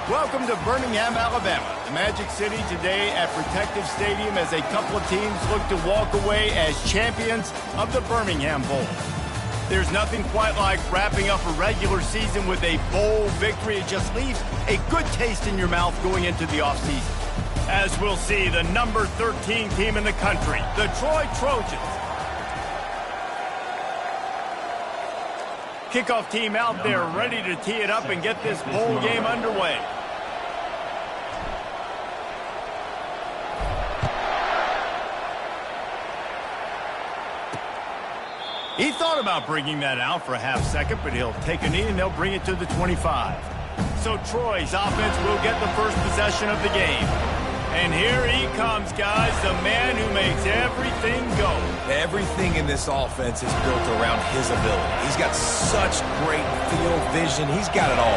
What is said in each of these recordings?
Welcome to Birmingham, Alabama, the Magic City today at Protective Stadium as a couple of teams look to walk away as champions of the Birmingham Bowl. There's nothing quite like wrapping up a regular season with a bowl victory. It just leaves a good taste in your mouth going into the offseason. As we'll see, the number 13 team in the country, the Troy Trojans. Kickoff team out there ready to tee it up and get this bowl game underway. He thought about bringing that out for a half second, but he'll take a knee and they'll bring it to the 25. So Troy's offense will get the first possession of the game. And here he comes, guys, the man who makes everything go. Everything in this offense is built around his ability. He's got such great field vision. He's got it all.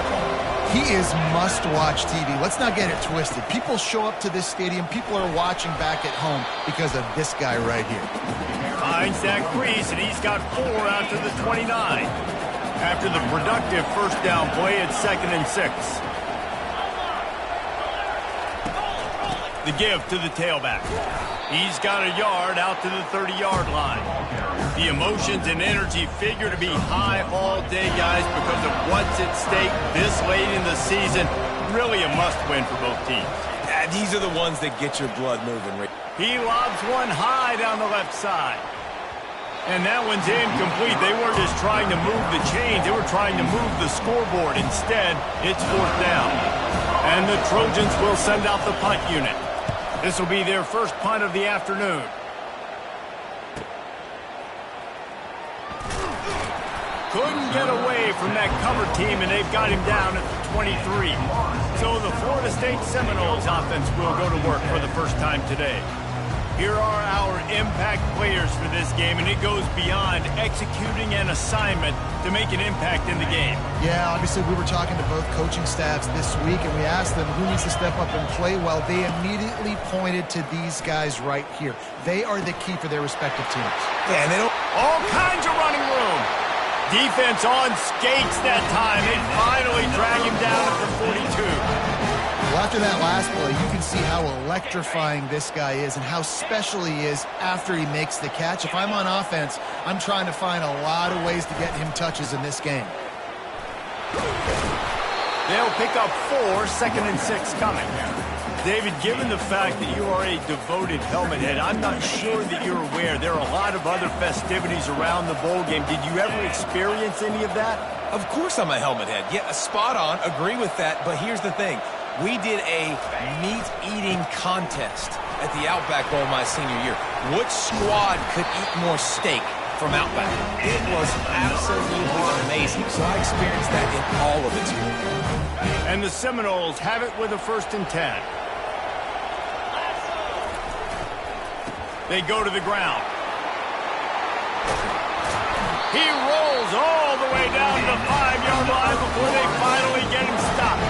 He is must-watch TV. Let's not get it twisted. People show up to this stadium. People are watching back at home because of this guy right here. Finds that crease, and he's got 4 out to the 29. After the productive first down play, it's 2nd and 6. The give to the tailback. He's got a yard out to the 30-yard line. The emotions and energy figure to be high all day, guys, because of what's at stake this late in the season. Really a must-win for both teams. Yeah, these are the ones that get your blood moving, Rick. He lobs one high down the left side. And that one's incomplete. They weren't just trying to move the chains. They were trying to move the scoreboard. Instead, it's 4th down. And the Trojans will send out the punt unit. This will be their first punt of the afternoon. Couldn't get away from that cover team, and they've got him down at the 23. So the Florida State Seminoles offense will go to work for the first time today. Here are our impact players for this game, and it goes beyond executing an assignment to make an impact in the game. Yeah, obviously we were talking to both coaching staffs this week, and we asked them who needs to step up and play well. They immediately pointed to these guys right here. They are the key for their respective teams. Yeah, and they don't... All kinds of running room. Defense on skates that time. They finally drag him down at the 42. Well, after that last play, you can see how electrifying this guy is and how special he is after he makes the catch. If I'm on offense, I'm trying to find a lot of ways to get him touches in this game. They'll pick up 4, 2nd and 6 coming. David, given the fact that you are a devoted helmet head, I'm not sure that you're aware there are a lot of other festivities around the bowl game. Did you ever experience any of that? Of course I'm a helmet head. Yeah, spot on. Agree with that. But here's the thing. We did a meat-eating contest at the Outback Bowl my senior year. Which squad could eat more steak from Outback? It was absolutely amazing. So I experienced that in all of its glory. And the Seminoles have it with a 1st and 10. They go to the ground. He rolls all the way down to the 5-yard line before they finally get him stopped.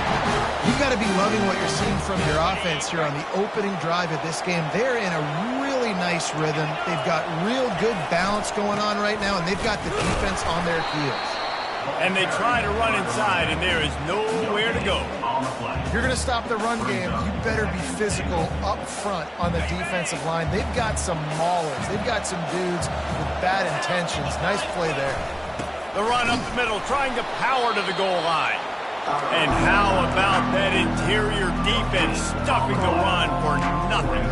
You've got to be loving what you're seeing from your offense here on the opening drive of this game. They're in a really nice rhythm. They've got real good balance going on right now, and they've got the defense on their heels. And they try to run inside, and there is nowhere to go. If you're going to stop the run game, you better be physical up front on the defensive line. They've got some maulers. They've got some dudes with bad intentions. Nice play there. The run up the middle, trying to power to the goal line. And how about that interior defense stuffing the run for nothing?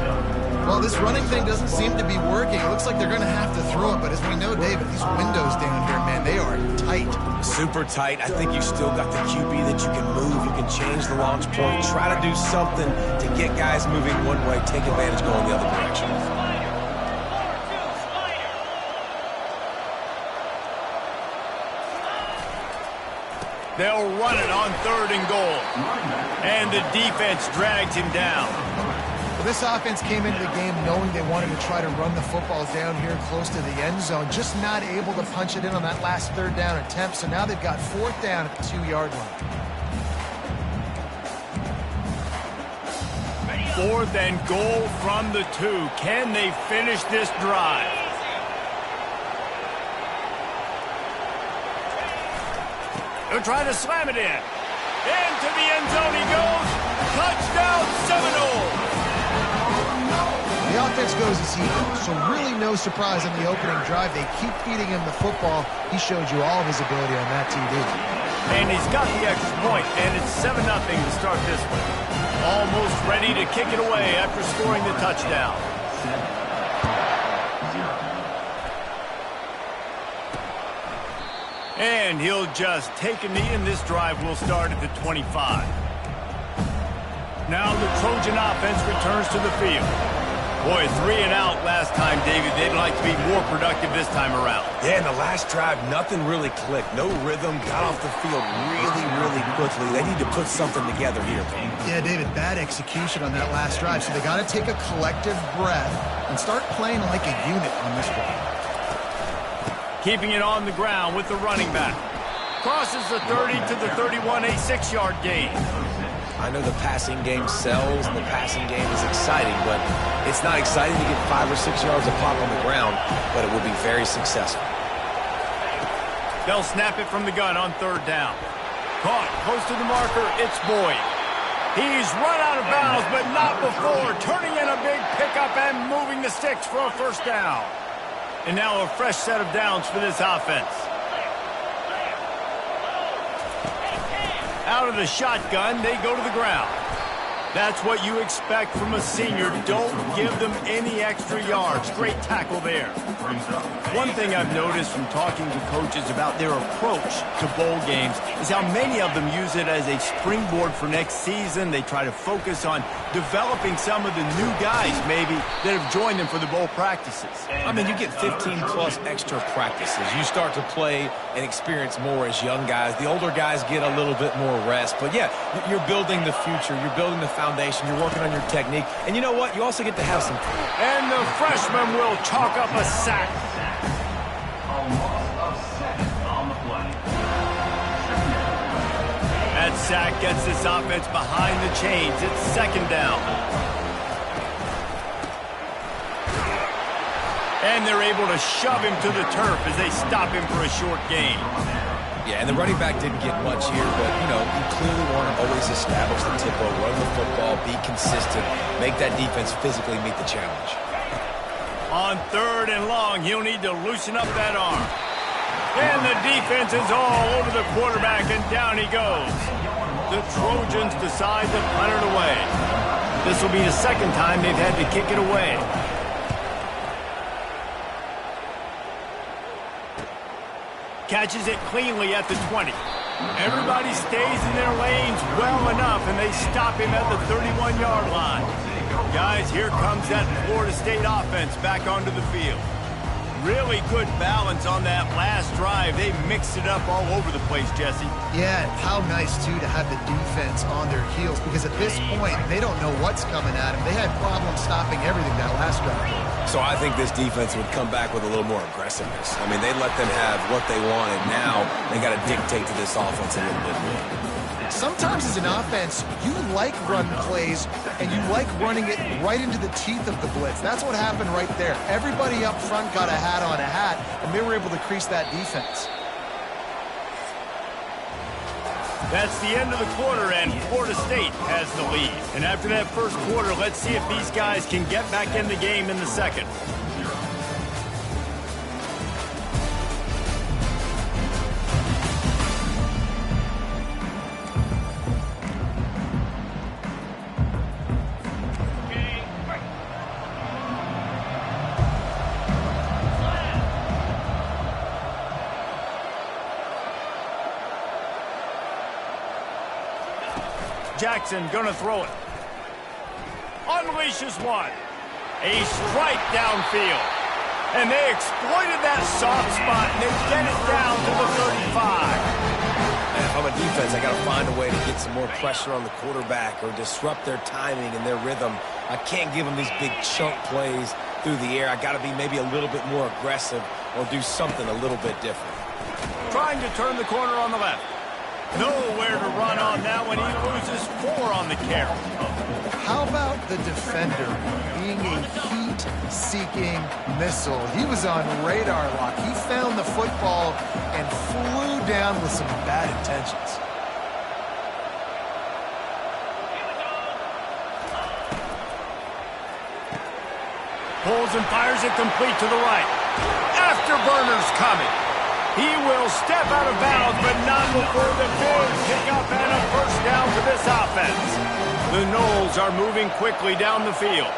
Well, this running thing doesn't seem to be working. It looks like they're going to have to throw it, but as we know, David, these windows down here, man, they are tight. Super tight. I think you still got the QB that you can move. You can change the launch point. Try to do something to get guys moving one way, take advantage going the other direction. They'll run it on 3rd and goal. And the defense drags him down. Well, this offense came into the game knowing they wanted to try to run the football down here close to the end zone, just not able to punch it in on that last 3rd down attempt. So now they've got 4th down at the 2-yard line. 4th and goal from the 2. Can they finish this drive? They'll try to slam it in. Into the end zone he goes. Touchdown Seminoles. The offense goes as he goes, so really no surprise on the opening drive. They keep feeding him the football. He showed you all of his ability on that TV. And he's got the extra point, and it's 7-0 to start this one. Almost ready to kick it away after scoring the touchdown. And he'll just take a knee, and this drive will start at the 25. Now the Trojan offense returns to the field. Boy, 3 and out last time, David. They'd like to be more productive this time around. Yeah, in the last drive, nothing really clicked. No rhythm, got off the field really quickly. They need to put something together here. Yeah, David, bad execution on that last drive. So they got to take a collective breath and start playing like a unit on this drive. Keeping it on the ground with the running back. Crosses the 30 to the 31, a 6-yard gain. I know the passing game sells and the passing game is exciting, but it's not exciting to get 5 or 6 yards of pop on the ground, but it will be very successful. They'll snap it from the gun on 3rd down. Caught close to the marker, it's Boyd. He's run out of bounds, but not before turning in a big pickup and moving the sticks for a 1st down. And now a fresh set of downs for this offense. Out of the shotgun, they go to the ground. That's what you expect from a senior. Don't give them any extra yards. Great tackle there. One thing I've noticed from talking to coaches about their approach to bowl games is how many of them use it as a springboard for next season. They try to focus on developing some of the new guys, maybe, that have joined them for the bowl practices. I mean, you get 15-plus extra practices. You start to play and experience more as young guys. The older guys get a little bit more rest. But, yeah, you're building the future. You're building the foundation. You're working on your technique. And you know what? You also get to have some fun. And the freshman will chalk up a sack. That sack gets this offense behind the chains. It's 2nd down. And they're able to shove him to the turf as they stop him for a short gain. Yeah, and the running back didn't get much here, but, you know, you clearly want to always establish the tempo, run the football, be consistent, make that defense physically meet the challenge. On 3rd and long, he'll need to loosen up that arm. And the defense is all over the quarterback, and down he goes. The Trojans decide to punt it away. This will be the 2nd time they've had to kick it away. Catches it cleanly at the 20. Everybody stays in their lanes well enough, and they stop him at the 31-yard line. Guys, here comes that Florida State offense back onto the field. Really good balance on that last drive. They mixed it up all over the place, Jesse. Yeah, and how nice, too, to have the defense on their heels, because at this point, they don't know what's coming at them. They had problems stopping everything that last drive. So I think this defense would come back with a little more aggressiveness. I mean, they let them have what they wanted. Now they got to dictate to this offense a little bit more. Sometimes as an offense, you like run plays, and you like running it right into the teeth of the blitz. That's what happened right there. Everybody up front got a hat on a hat, and they were able to crease that defense. That's the end of the quarter, and Florida State has the lead. And after that first quarter, let's see if these guys can get back in the game in the 2nd. Jackson gonna throw it. Unleashes one. A strike downfield. And they exploited that soft spot, and they get it down to the 35. And if I'm a defense, I got to find a way to get some more pressure on the quarterback or disrupt their timing and their rhythm. I can't give them these big chunk plays through the air. I got to be maybe a little bit more aggressive or do something a little bit different. Trying to turn the corner on the left. Nowhere to run on that one. He loses 4 on the carry. How about the defender being a heat-seeking missile? He was on radar lock. He found the football and flew down with some bad intentions. pulls and fires it complete to the right. Afterburner's coming. He will step out of bounds, but not before the big pickup and a first down for this offense. The Noles are moving quickly down the field.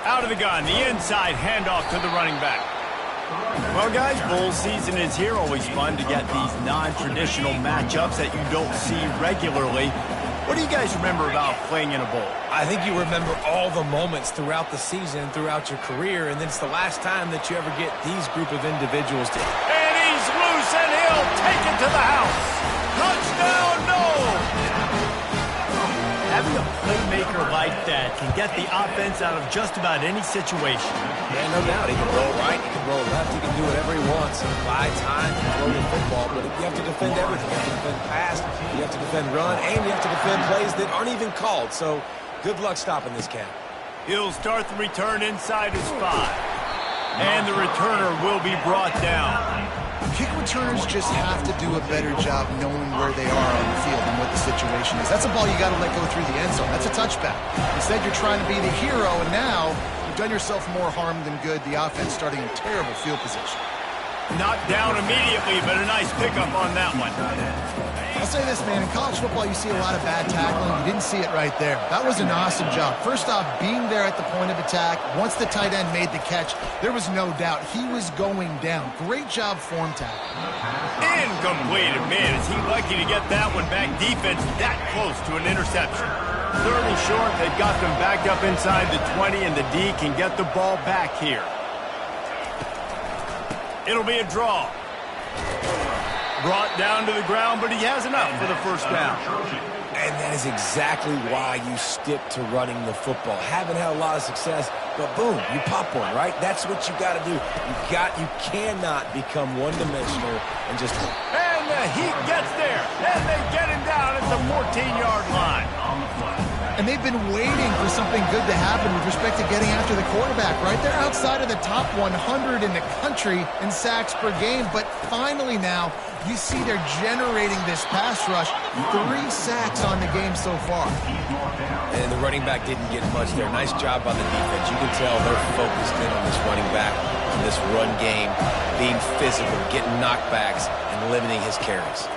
Out of the gun, the inside handoff to the running back. Well, guys, bowl season is here. Always fun to get these non-traditional matchups that you don't see regularly. What do you guys remember about playing in a bowl? I think you remember all the moments throughout the season, throughout your career, and then it's the last time that you ever get these group of individuals to... And he's loose, and he'll take it to the house. Touchdown, Noles! Having a playmaker like that can get the offense out of just about any situation. Yeah, no doubt. He can roll right, he can roll left, he can do whatever he wants. Buy time, throw the football, but you have to defend everything. You have to defend pass, you have to defend run, and you have to defend plays that aren't even called. So, good luck stopping this cat. He'll start the return inside his 5. And the returner will be brought down. Kick returners just have to do a better job knowing where they are on the field and what the situation is. That's a ball you got to let go through the end zone. That's a touchback. Instead, you're trying to be the hero, and now you've done yourself more harm than good. The offense starting in terrible field position. Knocked down immediately, but a nice pickup on that one. I'll say this, man. In college football, you see a lot of bad tackling. You didn't see it right there. That was an awesome job. First off, being there at the point of attack. Once the tight end made the catch, there was no doubt he was going down. Great job form tackling. Incomplete. Man, is he lucky to get that one back. Defense that close to an interception. Third and short, they've got them backed up inside the 20, and the D can get the ball back here. It'll be a draw. Brought down to the ground, but he has enough for the first down. And that is exactly why you stick to running the football. Haven't had a lot of success, but boom, you pop one, right? That's what you got to do. You cannot become one-dimensional and just... And the Heat gets there, and they get him down at the 14-yard line. And they've been waiting for something good to happen with respect to getting after the quarterback, right? They're outside of the top 100 in the country in sacks per game, but finally now you see they're generating this pass rush. 3 sacks on the game so far. And the running back didn't get much there. Nice job by the defense. You can tell they're focused in on this running back, on this run game, being physical, getting knockbacks, and limiting his carries.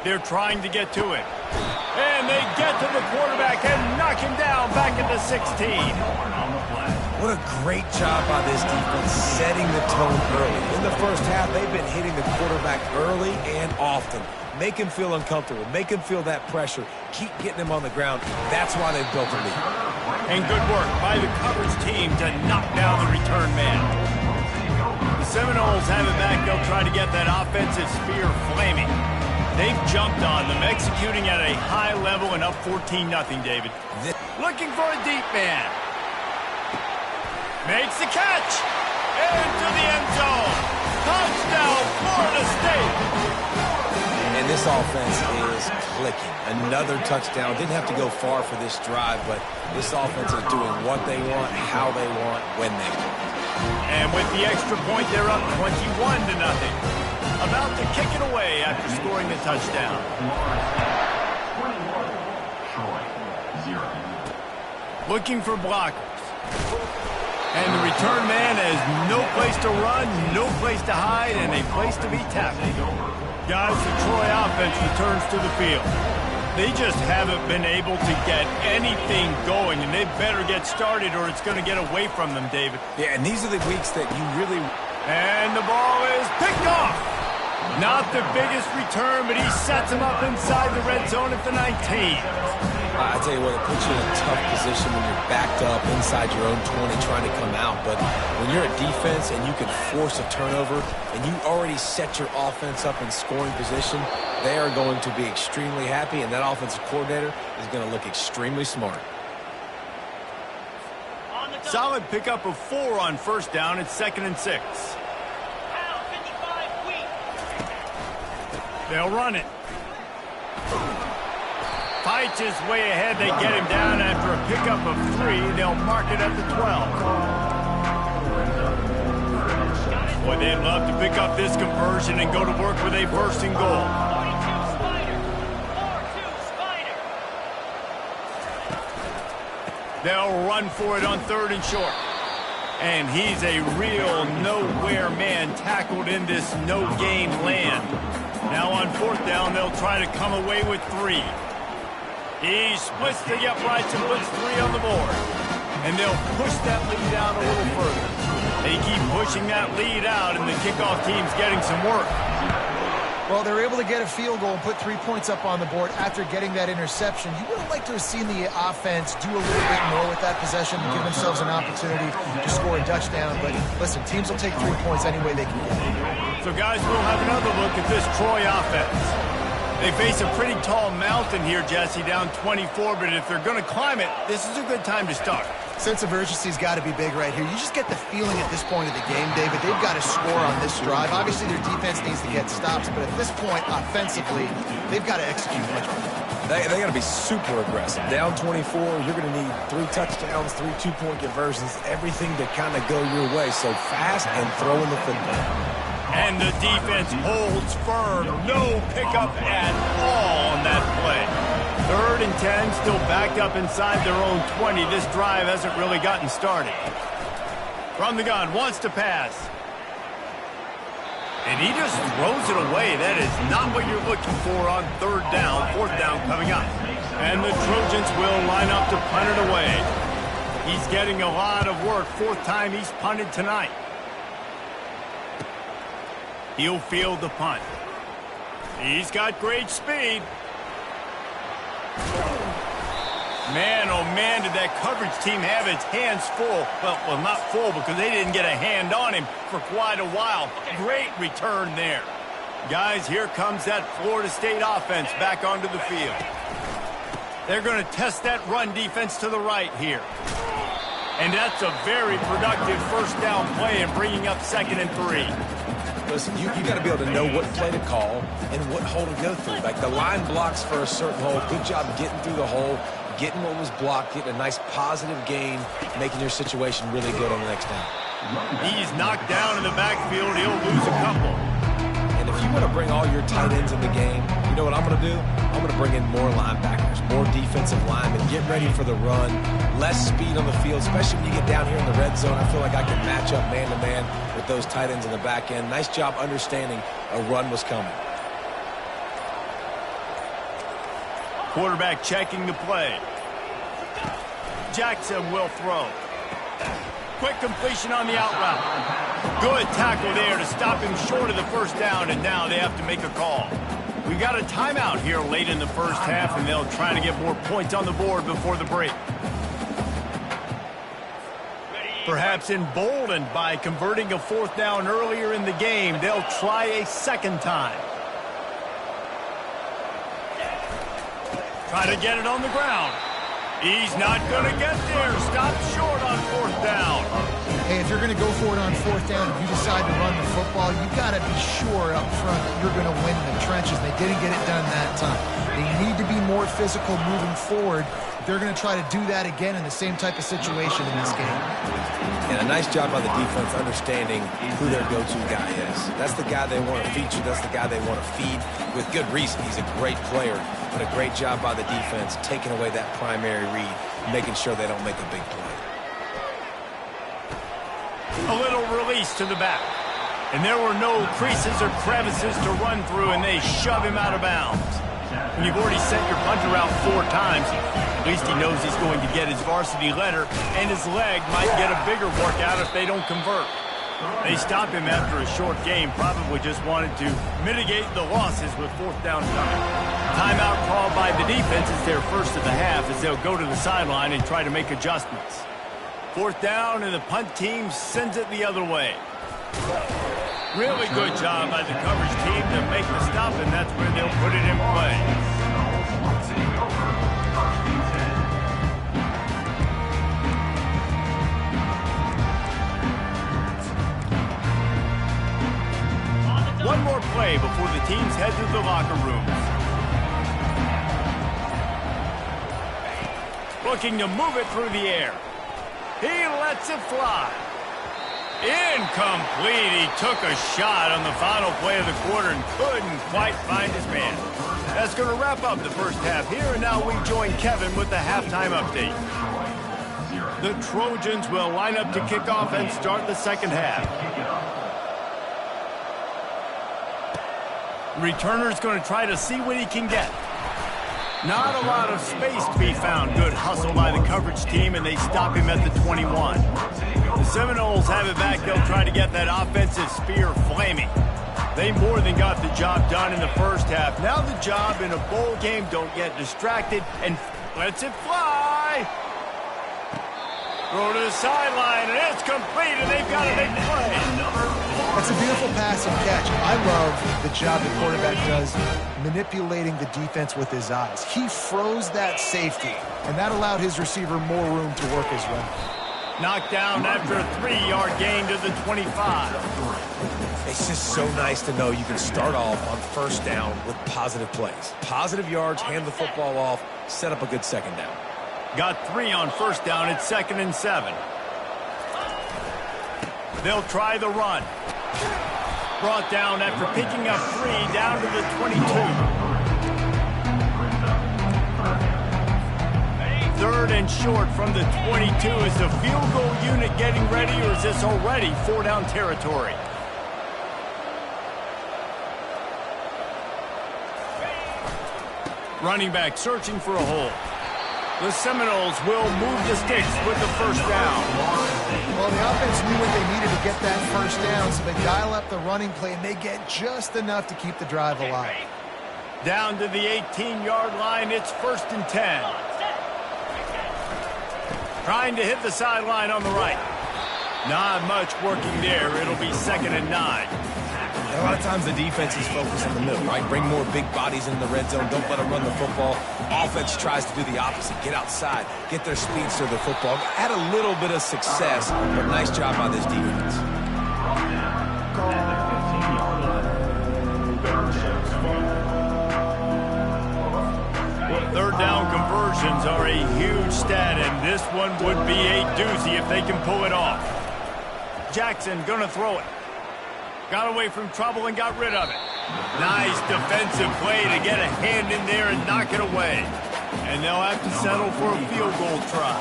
They're trying to get to it. And they get to the quarterback and knock him down back at the 16. What a great job by this defense setting the tone early. In the first half, they've been hitting the quarterback early and often. Make him feel uncomfortable. Make him feel that pressure. Keep getting him on the ground. That's why they've built a lead. And good work by the coverage team to knock down the return man. The Seminoles have it back. They'll try to get that offensive spear flaming. They've jumped on them, executing at a high level and up 14-0, David. Looking for a deep man. Makes the catch. Into the end zone. Touchdown, Florida State. And this offense is clicking. Another touchdown. Didn't have to go far for this drive, but this offense is doing what they want, how they want, when they want. And with the extra point, they're up 21-0. About to kick it away after scoring the touchdown. Looking for blockers. And the return man has no place to run, no place to hide, and a place to be tackled. Guys, the Troy offense returns to the field. They just haven't been able to get anything going, and they better get started or it's going to get away from them, David. Yeah, and these are the weeks that you really... And the ball is picked off. Not the biggest return, but he sets him up inside the red zone at the 19. I tell you what, it puts you in a tough position when you're backed up inside your own 20 trying to come out. But when you're a defense and you can force a turnover and you already set your offense up in scoring position, they are going to be extremely happy, and that offensive coordinator is going to look extremely smart. Solid pickup of 4 on first down. It's 2nd and 6. They'll run it. Fights his way ahead. They get him down after a pickup of 3. They'll mark it at the 12. Boy, they'd love to pick up this conversion and go to work with a 1st and goal. They'll run for it on 3rd and short. And he's a real nowhere man tackled in this no-gain land. Now on 4th down, they'll try to come away with 3. He splits the uprights and puts 3 on the board. And they'll push that lead out a little further. They keep pushing that lead out, and the kickoff team's getting some work. Well, they're able to get a field goal and put 3 points up on the board after getting that interception. You would have liked to have seen the offense do a little bit more with that possession and give themselves an opportunity to score a touchdown. But listen, teams will take 3 points any way they can get it. So, guys, we'll have another look at this Troy offense. They face a pretty tall mountain here, Jesse, down 24. But if they're going to climb it, this is a good time to start. Sense of urgency's got to be big right here. You just get the feeling at this point of the game, David, they've got to score on this drive. Obviously, their defense needs to get stops, but at this point, offensively, they've got to execute much better. They got to be super aggressive. Down 24, you're going to need 3 touchdowns, 3 two-point conversions, everything to kind of go your way. So fast and throwing the football. And the defense holds firm. No pickup at all on that play. 3rd and 10, still backed up inside their own 20. This drive hasn't really gotten started. From the gun, wants to pass. And he just throws it away. That is not what you're looking for on 3rd down. 4th down coming up. And the Trojans will line up to punt it away. He's getting a lot of work. 4th time he's punted tonight. He'll field the punt. He's got great speed. Man, oh man, did that coverage team have its hands full. Well, not full because they didn't get a hand on him for quite a while. Great return there. Guys, here comes that Florida State offense back onto the field. They're going to test that run defense to the right here. And that's a very productive 1st down play and bringing up 2nd and 3. Listen, you got to be able to know what play to call and what hole to go through. Like the line blocks for a certain hole. Good job getting through the hole, getting what was blocked, getting a nice positive gain, making your situation really good on the next down. He's knocked down in the backfield. He'll lose a couple. And if you want to bring all your tight ends in the game, you know what I'm going to do? I'm going to bring in more linebackers, more defensive linemen, get ready for the run, less speed on the field, especially when you get down here in the red zone. I feel like I can match up man-to-man with those tight ends in the back end. Nice job understanding a run was coming. Quarterback checking the play. Jackson will throw. Quick completion on the out route. Good tackle there to stop him short of the 1st down, and now they have to make a call. We got a timeout here late in the 1st half, and they'll try to get more points on the board before the break. Perhaps emboldened by converting a 4th down earlier in the game, they'll try a 2nd time. Try to get it on the ground. He's not going to get there. Stop short on 4th down. Hey, if you're going to go for it on 4th down, if you decide to run the football, you've got to be sure up front that you're going to win in the trenches. They didn't get it done that time. They need to be more physical moving forward. They're going to try to do that again in the same type of situation in this game. And a nice job by the defense understanding who their go-to guy is. That's the guy they want to feature. That's the guy they want to feed with good reason. He's a great player, but a great job by the defense taking away that primary read, making sure they don't make a big play. A little release to the back. And there were no creases or crevices to run through, and they shove him out of bounds. When you've already sent your punter out 4 times, at least he knows he's going to get his varsity letter, and his leg might get a bigger workout if they don't convert. They stop him after a short game, probably just wanted to mitigate the losses with 4th down coming. Timeout called by the defense is their 1st of the half as they'll go to the sideline and try to make adjustments. 4th down, and the punt team sends it the other way. Really good job by the coverage team to make the stop, and that's where they'll put it in play. One more play before the teams head to the locker rooms. Looking to move it through the air. He lets it fly. Incomplete. He took a shot on the final play of the quarter and couldn't quite find his man. That's going to wrap up the 1st half here, and now we join Kevin with the halftime update. The Trojans will line up to kick off and start the second half. Returner's going to try to see what he can get. Not a lot of space to be found. Good hustle by the coverage team, and they stop him at the 21. The Seminoles have it back. They'll try to get that offensive spear flaming. They more than got the job done in the first half. Now the job in a bowl game, don't get distracted, and lets it fly. Throw to the sideline, and it's complete, and they've got a big play. That's a beautiful pass and catch. I love the job the quarterback does manipulating the defense with his eyes. He froze that safety, and that allowed his receiver more room to work his route. Knocked down after a 3-yard gain to the 25. It's just so nice to know you can start off on first down with positive plays. Positive yards, hand the football off, set up a good second down. Got 3 on first down. It's 2nd and 7. They'll try the run. Brought down after picking up 3 down to the 22. 3rd and short from the 22. Is the field goal unit getting ready, or is this already 4-down territory? Running back searching for a hole. The Seminoles will move the sticks with the first down. Well, the offense knew what they needed to get that first down, so they dial up the running play, and they get just enough to keep the drive alive. Down to the 18-yard line, it's 1st and 10. Trying to hit the sideline on the right. Not much working there. It'll be 2nd and 9. A lot of times the defense is focused on the middle, right? Bring more big bodies into the red zone. Don't let them run the football. Offense tries to do the opposite. Get outside. Get their speedster the football. Had a little bit of success, but nice job by this defense. Third down conversions are a huge stat, and this one would be a doozy if they can pull it off. Jackson gonna throw it. Got away from trouble and got rid of it. Nice defensive play to get a hand in there and knock it away. And they'll have to settle for a field goal try.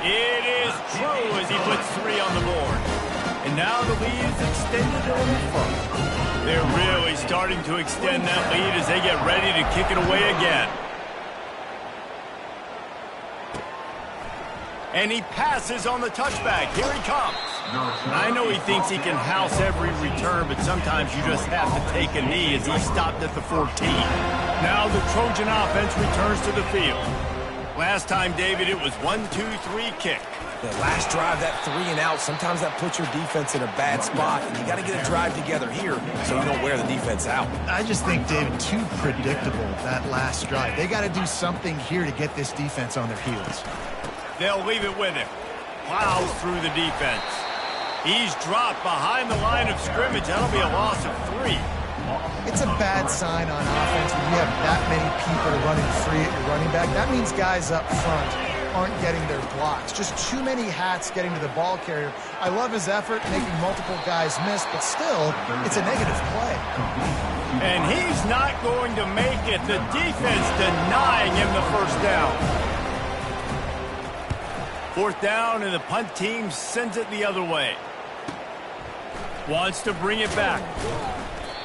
It is true as he puts 3 on the board. And now the lead is extended on the front. They're really starting to extend that lead as they get ready to kick it away again. And he passes on the touchback. Here he comes. I know he thinks he can house every return, but sometimes you just have to take a knee as he stopped at the 14. Now the Trojan offense returns to the field. Last time, David, it was 1-2-3 kick. The last drive, that 3 and out, sometimes that puts your defense in a bad spot, and you got to get a drive together here so you don't wear the defense out. I just think, David, too predictable, that last drive. They got to do something here to get this defense on their heels. They'll leave it with him. Plows through the defense. He's dropped behind the line of scrimmage. That'll be a loss of 3. It's a bad sign on offense when you have that many people running free at your running back. That means guys up front aren't getting their blocks. Just too many hats getting to the ball carrier. I love his effort, making multiple guys miss, but still, it's a negative play. And he's not going to make it. The defense denying him the first down. 4th down, and the punt team sends it the other way. Wants to bring it back.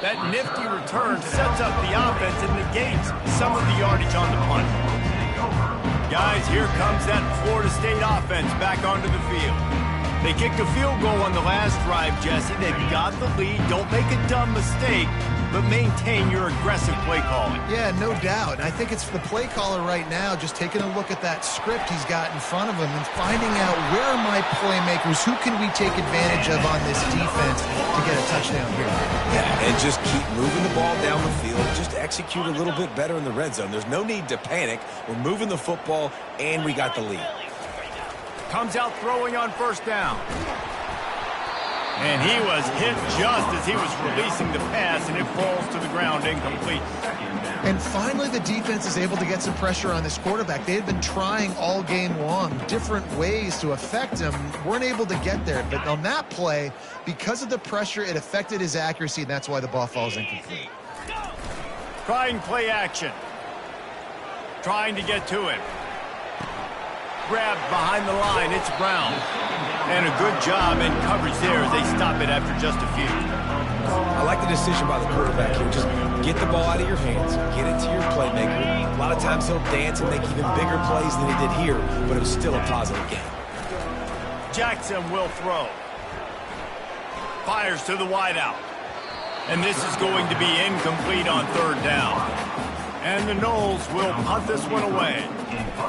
That nifty return sets up the offense and negates some of the yardage on the punt. Guys, here comes that Florida State offense back onto the field. They kicked a field goal on the last drive, Jesse. They've got the lead. Don't make a dumb mistake, but maintain your aggressive play calling. Yeah, no doubt. I think it's the play caller right now just taking a look at that script he's got in front of him and finding out where are my playmakers, who can we take advantage of on this defense to get a touchdown here. Yeah, and just keep moving the ball down the field. Just execute a little bit better in the red zone. There's no need to panic. We're moving the football, and we got the lead. Comes out throwing on first down. And he was hit just as he was releasing the pass, and it falls to the ground incomplete. And finally, the defense is able to get some pressure on this quarterback. They had been trying all game long different ways to affect him, weren't able to get there. But on that play, because of the pressure, it affected his accuracy, and that's why the ball falls incomplete. Trying play action. trying to get to him. Grabbed behind the line, it's Brown. And a good job in coverage there as they stop it after just a few. I like the decision by the quarterback here. Just get the ball out of your hands, get it to your playmaker. A lot of times he'll dance and make even bigger plays than he did here, but it was still a positive game. Jackson will throw. Fires to the wideout. And this is going to be incomplete on third down. And the Noles will punt this one away.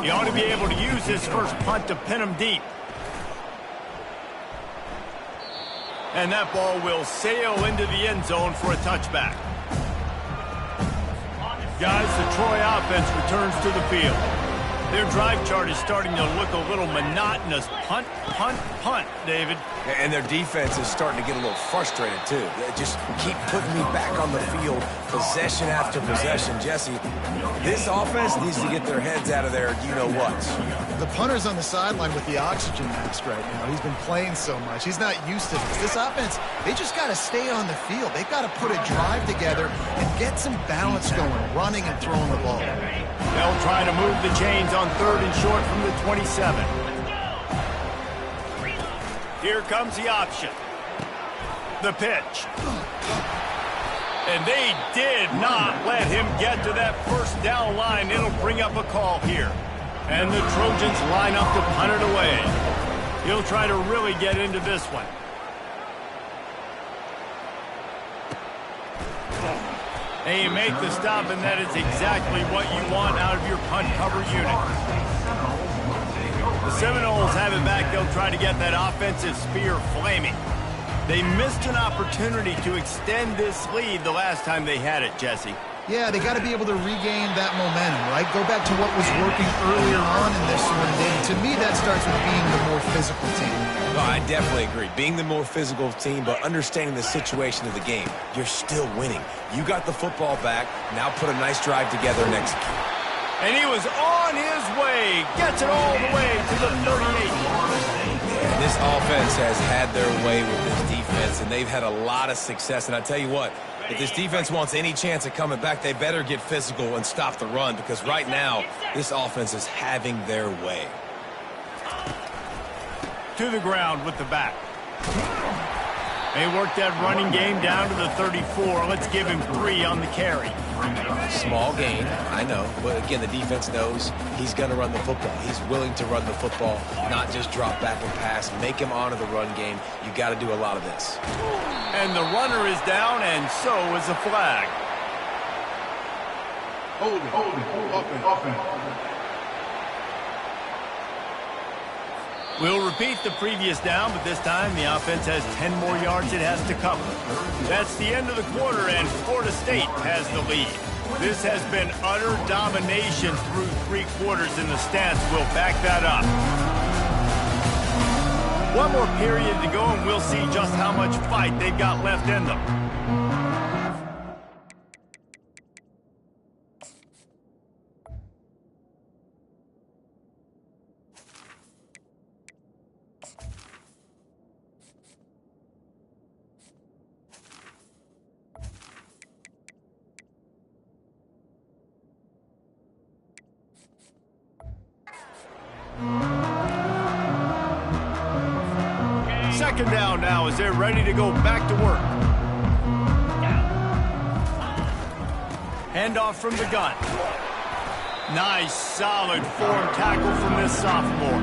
He ought to be able to use this first punt to pin him deep. And that ball will sail into the end zone for a touchback. Guys, the Troy offense returns to the field. Their drive chart is starting to look a little monotonous. Punt, punt, punt, David. And their defense is starting to get a little frustrated, too. They just keep putting me back on the field, possession after possession. Jesse, this offense needs to get their heads out of there, you-know-what. The punter's on the sideline with the oxygen mask right now. He's been playing so much. He's not used to this. This offense, they just got to stay on the field. They've got to put a drive together and get some balance going, running and throwing the ball. They'll try to move the chains on third and short from the 27. Here comes the option. The pitch. And they did not let him get to that first down line. It'll bring up a call here. And the Trojans line up to punt it away. He'll try to really get into this one. And you make the stop, and that is exactly what you want out of your punt cover unit. The Seminoles have it back. They'll try to get that offensive spear flaming. They missed an opportunity to extend this lead the last time they had it, Jesse. Yeah, they got to be able to regain that momentum, right? Go back to what was working earlier on in this one. And to me, that starts with being the more physical team. No, I definitely agree. Being the more physical team, but understanding the situation of the game. You're still winning. You got the football back. Now put a nice drive together and execute. And he was on his way. Gets it all the way to the 38. Yeah, this offense has had their way with this defense, and they've had a lot of success. And I tell you what, if this defense wants any chance of coming back, they better get physical and stop the run, because right now, this offense is having their way. To the ground with the back. They worked that running game down to the 34. Let's give him 3 on the carry. Small gain, I know. But again, the defense knows he's going to run the football. He's willing to run the football, not just drop back and pass. Make him honor the run game. You got to do a lot of this. And the runner is down, and so is a flag. Hold it, offense. We'll repeat the previous down, but this time the offense has 10 more yards it has to cover. That's the end of the quarter, and Florida State has the lead. This has been utter domination through 3 quarters, and the stats will back that up. One more period to go, and we'll see just how much fight they've got left in them. Second down now as they're ready to go back to work. Handoff from the gun. Nice, solid form tackle from this sophomore.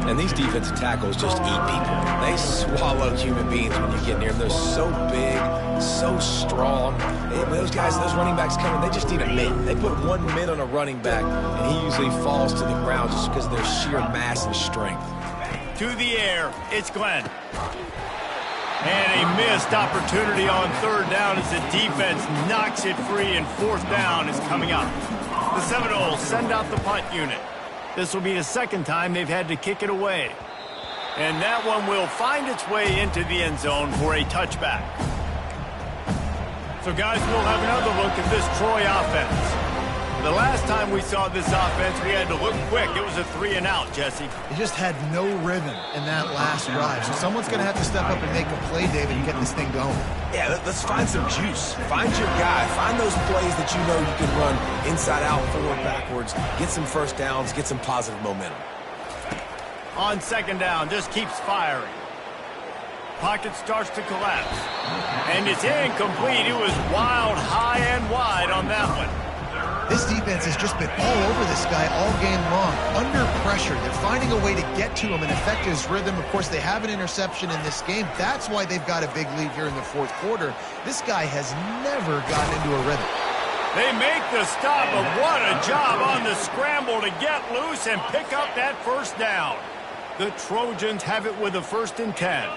And these defensive tackles just eat people. They swallow human beings when you get near them. They're so big, so strong. Those guys, those running backs coming, they just need a mid. They put 1 mid on a running back, and he usually falls to the ground just because of their sheer mass and strength. To the air, it's Glenn. And a missed opportunity on third down as the defense knocks it free, and fourth down is coming up. The Seminoles send out the punt unit. This will be the second time they've had to kick it away. And that one will find its way into the end zone for a touchback. So, guys, we'll have another look at this Troy offense. The last time we saw this offense, we had to look quick. It was a 3-and-out, Jesse. They just had no rhythm in that last drive. So someone's going to have to step up and make a play, David, and get this thing going. Yeah, let's find some juice. Find your guy. Find those plays that you know you can run inside out, forward, backwards. Get some first downs. Get some positive momentum. On second down, just keeps firing. Pocket starts to collapse. And it's incomplete. It was wild, high and wide on that one. This defense has just been all over this guy all game long. Under pressure, they're finding a way to get to him and affect his rhythm. Of course, they have an interception in this game. That's why they've got a big lead here in the fourth quarter. This guy has never gotten into a rhythm. They make the stop, but what a job on the scramble to get loose and pick up that first down. The Trojans have it with a 1st and 10.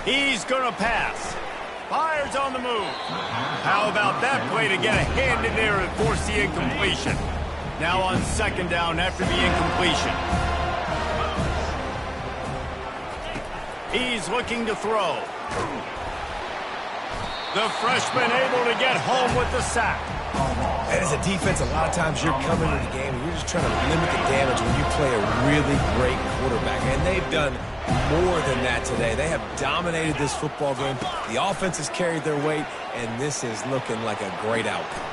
He's going to pass. Fires on the move. How about that play to get a hand in there and force the incompletion? Now on second down after the incompletion. He's looking to throw. The freshman able to get home with the sack. And as a defense, a lot of times you're coming to the game and you're just trying to limit the damage when you play a really great quarterback. And they've done more than that today. They have dominated this football game. The offense has carried their weight, and this is looking like a great outcome.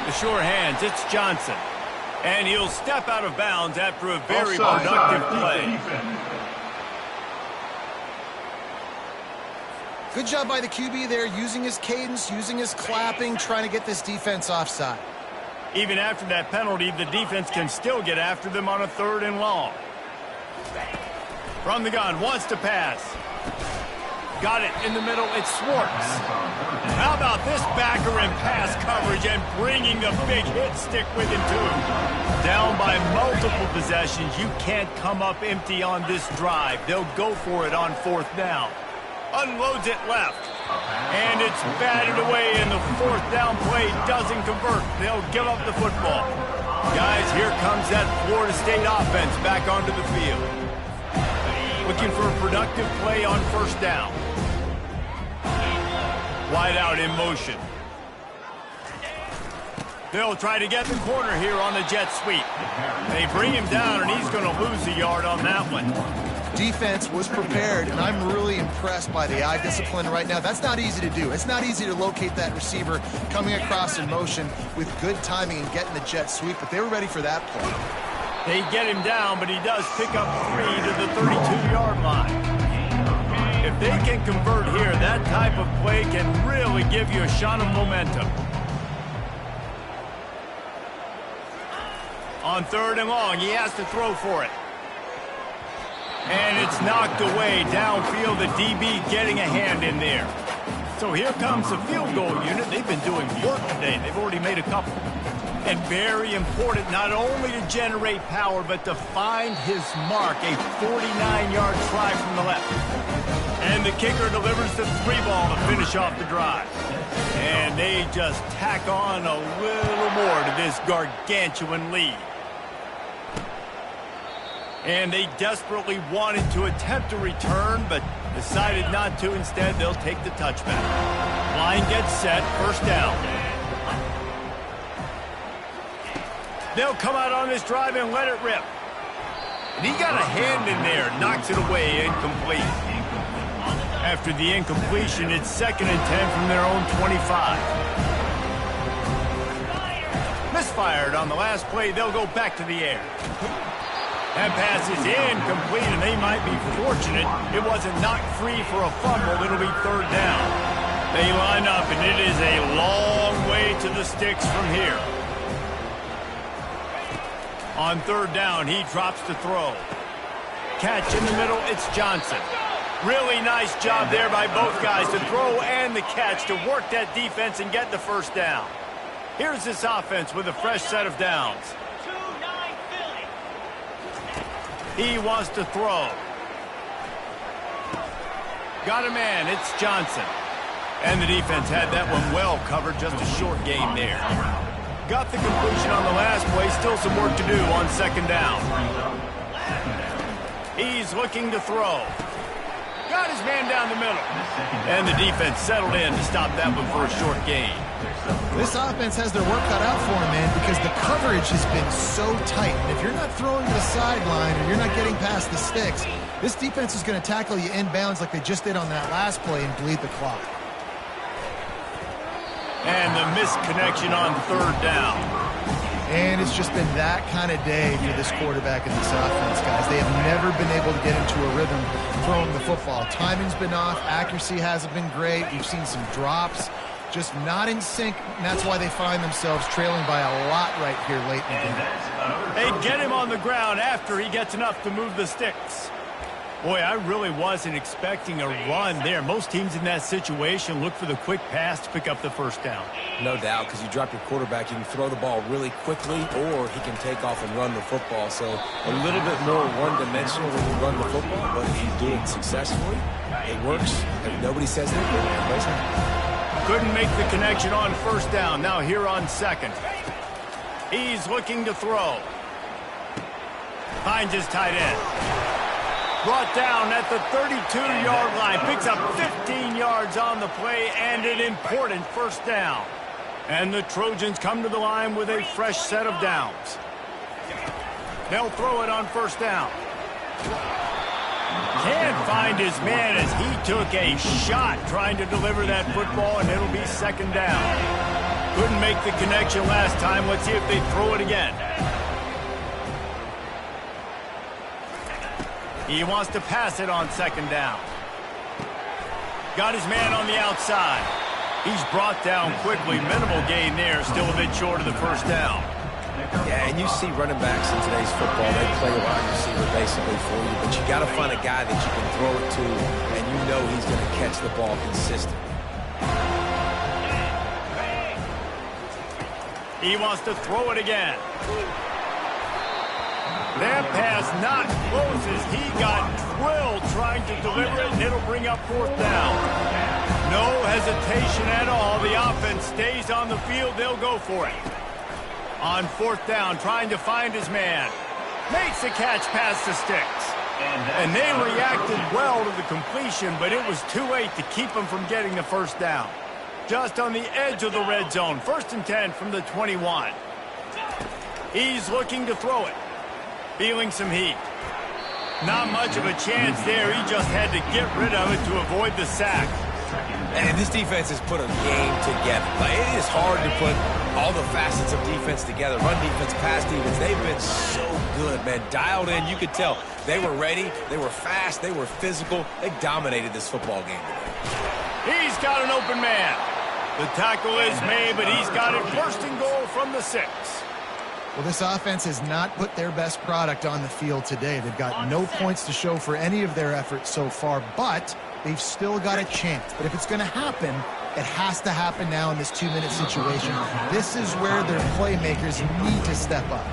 The sure hands, it's Johnson. And he'll step out of bounds after a very productive play. Good job by the QB there, using his cadence, using his clapping, trying to get this defense offside. Even after that penalty, the defense can still get after them on a 3rd and long. From the gun, wants to pass. Got it in the middle, it's Swartz. How about this backer in pass coverage and bringing the big hit stick with him too. Down by multiple possessions, you can't come up empty on this drive. They'll go for it on 4th down. Unloads it left. And it's batted away, and the 4th down play doesn't convert. They'll give up the football. Guys, here comes that Florida State offense back onto the field. Looking for a productive play on 1st down. Wide out in motion. They'll try to get the corner here on the jet sweep. They bring him down, and he's going to lose a yard on that one. Defense was prepared, and I'm really impressed by the eye discipline right now. That's not easy to do. It's not easy to locate that receiver coming across in motion with good timing and getting the jet sweep, but they were ready for that play. They get him down, but he does pick up 3 to the 32-yard line. If they can convert here, that type of play can really give you a shot of momentum. On 3rd and long, he has to throw for it. And it's knocked away downfield. The DB getting a hand in there. So here comes the field goal unit. They've been doing work today. They've already made a couple. And very important not only to generate power, but to find his mark. A 49-yard try from the left. And the kicker delivers the 3-ball to finish off the drive. And they just tack on a little more to this gargantuan lead. And they desperately wanted to attempt a return, but decided not to. Instead, they'll take the touchback. Line gets set, 1st down. They'll come out on this drive and let it rip. And he got a hand in there, knocks it away, incomplete. After the incompletion, it's 2nd and 10 from their own 25. Misfired on the last play, they'll go back to the air. That pass is incomplete, and they might be fortunate it wasn't knocked free for a fumble. It'll be 3rd down. They line up, and it is a long way to the sticks from here. On 3rd down, he drops to throw. Catch in the middle, it's Johnson. Really nice job there by both guys to throw and the catch to work that defense and get the 1st down. Here's this offense with a fresh set of downs. He wants to throw. Got a man, it's Johnson. And the defense had that one well covered, just a short gain there. Got the completion on the last play, still some work to do on 2nd down. He's looking to throw. Got his man down the middle. And the defense settled in to stop that one for a short gain. This offense has their work cut out for them, man, because the coverage has been so tight. And if you're not throwing to the sideline or you're not getting past the sticks, this defense is going to tackle you inbounds like they just did on that last play and bleed the clock. And the missed connection on third down. And it's just been that kind of day for this quarterback and this offense, guys. They have never been able to get into a rhythm throwing the football. Timing's been off. Accuracy hasn't been great. We've seen some drops. Just not in sync, and that's why they find themselves trailing by a lot right here late in the game. They get him on the ground after he gets enough to move the sticks. Boy, I really wasn't expecting a run there. Most teams in that situation look for the quick pass to pick up the first down. No doubt, because you drop your quarterback, you can throw the ball really quickly, or he can take off and run the football. So a little bit more one-dimensional when you run the football, but if you do it successfully, it works. If nobody says anything, everybody's happy. Couldn't make the connection on first down. Now here on second. He's looking to throw. Finds his tight end. Brought down at the 32-yard line. Picks up 15 yards on the play and an important first down. And the Trojans come to the line with a fresh set of downs. They'll throw it on first down. Can't find his man as he took a shot trying to deliver that football, and it'll be second down. Couldn't make the connection last time. Let's see if they throw it again. He wants to pass it on second down. Got his man on the outside. He's brought down quickly. Minimal gain there. Still a bit short of the first down. Yeah, and you see running backs in today's football, they play a wide receiver basically for you, but you got to find a guy that you can throw it to, and you know he's going to catch the ball consistently. He wants to throw it again. That pass not close as he got drilled trying to deliver it, and it'll bring up fourth down. No hesitation at all. The offense stays on the field. They'll go for it. On fourth down, trying to find his man. Makes the catch past the sticks. And they reacted well to the completion, but it was too late to keep them from getting the first down. Just on the edge of the red zone. First and 10 from the 21. He's looking to throw it. Feeling some heat. Not much of a chance there. He just had to get rid of it to avoid the sack. And this defense has put a game together. Like, it is hard to put all the facets of defense together. Run defense, pass defense. They've been so good, man. Dialed in. You could tell they were ready. They were fast. They were physical. They dominated this football game today. He's got an open man. The tackle is made, but he's got it first and goal from the 6. Well, this offense has not put their best product on the field today. They've got no points to show for any of their efforts so far, but they've still got a chance. But if it's going to happen, it has to happen now in this 2-minute situation. This is where their playmakers need to step up.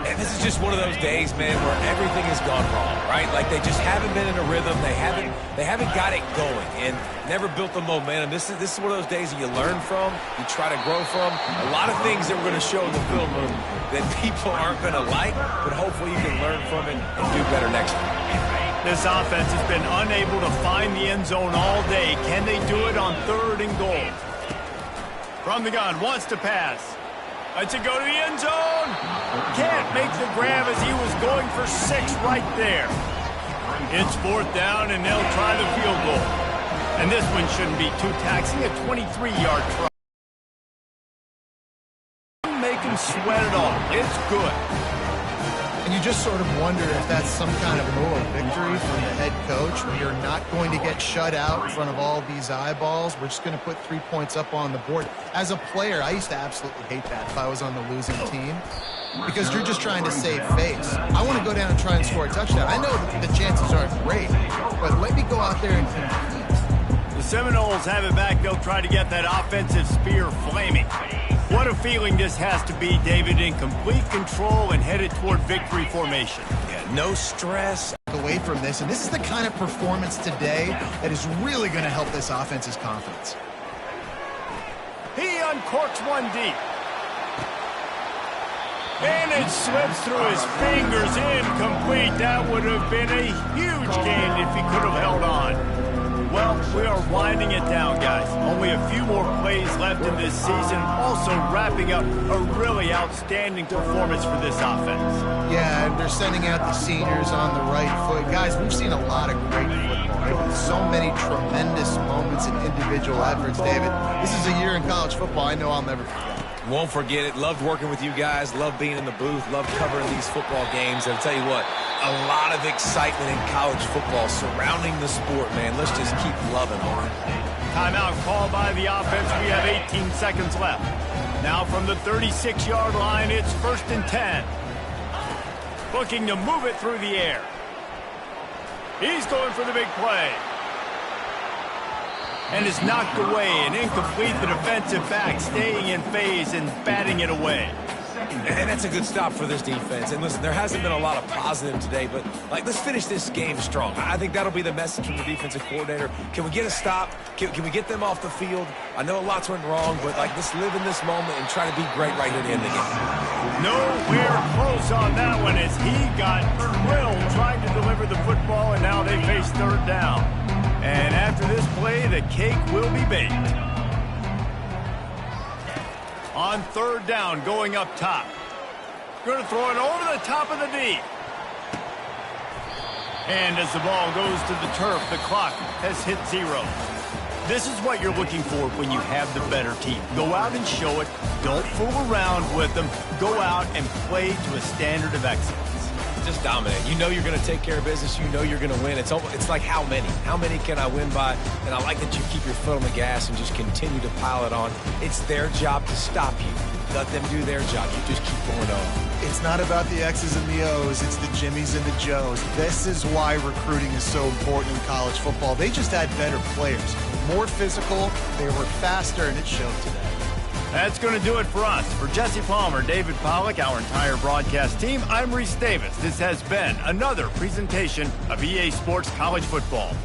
And this is just one of those days, man, where everything has gone wrong, right? Like they just haven't been in a rhythm. They haven't got it going and never built the momentum. This is one of those days that you learn from, you try to grow from. A lot of things that we're going to show in the film room that people aren't going to like, but hopefully you can learn from it and do better next time. This offense has been unable to find the end zone all day. Can they do it on third and goal? From the gun, wants to pass. Lets it go to the end zone. Can't make the grab as he was going for 6 right there. It's fourth down, and they'll try the field goal. And this one shouldn't be too taxing, a 23-yard try. Make him sweat it off. It's good. And you just sort of wonder if that's some kind of moral victory from the head coach. We are not going to get shut out in front of all these eyeballs. We're just going to put 3 points up on the board. As a player, I used to absolutely hate that if I was on the losing team, because you're just trying to save face. I want to go down and try and score a touchdown. I know that the chances aren't great, but let me go out there and compete. The Seminoles have it back. They'll try to get that offensive spear flaming. What a feeling this has to be, David, in complete control and headed toward victory formation. Yeah, no stress. Away from this, and this is the kind of performance today that is really going to help this offense's confidence. He uncorks one deep. And it slips through his fingers, incomplete. That would have been a huge gain if he could have held on. Well, we are winding it down, guys. Only a few more plays left in this season. Also wrapping up a really outstanding performance for this offense. Yeah, and they're sending out the seniors on the right foot. Guys, we've seen a lot of great football. So many tremendous moments and individual efforts, David. This is a year in college football I know I'll never forget. Won't forget it. Loved working with you guys. Loved being in the booth. Loved covering these football games. And I'll tell you what, a lot of excitement in college football surrounding the sport, man. Let's just keep loving on it. Timeout called by the offense. We have 18 seconds left. Now from the 36-yard line, it's 1st and 10. Looking to move it through the air. He's going for the big play. And is knocked away and incomplete. The defensive back staying in phase and batting it away. And that's a good stop for this defense. And listen, there hasn't been a lot of positive today, but let's finish this game strong. I think that'll be the message from the defensive coordinator. Can we get a stop? Can we get them off the field? I know lots went wrong, but let's live in this moment and try to be great right here to end the game. Nowhere close on that one as he got drilled trying to deliver the football, and now they face 3rd down. And after this play, the cake will be baked. On 3rd down, going up top. Going to throw it over the top of the D. And as the ball goes to the turf, the clock has hit 0. This is what you're looking for when you have the better team. Go out and show it. Don't fool around with them. Go out and play to a standard of excellence. Just dominate. You know you're going to take care of business. You know you're going to win. It's like how many? How many can I win by? And I like that you keep your foot on the gas and just continue to pile it on. It's their job to stop you. Let them do their job. You just keep going on. It's not about the X's and the O's. It's the Jimmies and the Joes. This is why recruiting is so important in college football. They just had better players. More physical. They were faster, and it showed today. That's going to do it for us. For Jesse Palmer, David Pollack, our entire broadcast team, I'm Reese Davis. This has been another presentation of EA Sports College Football.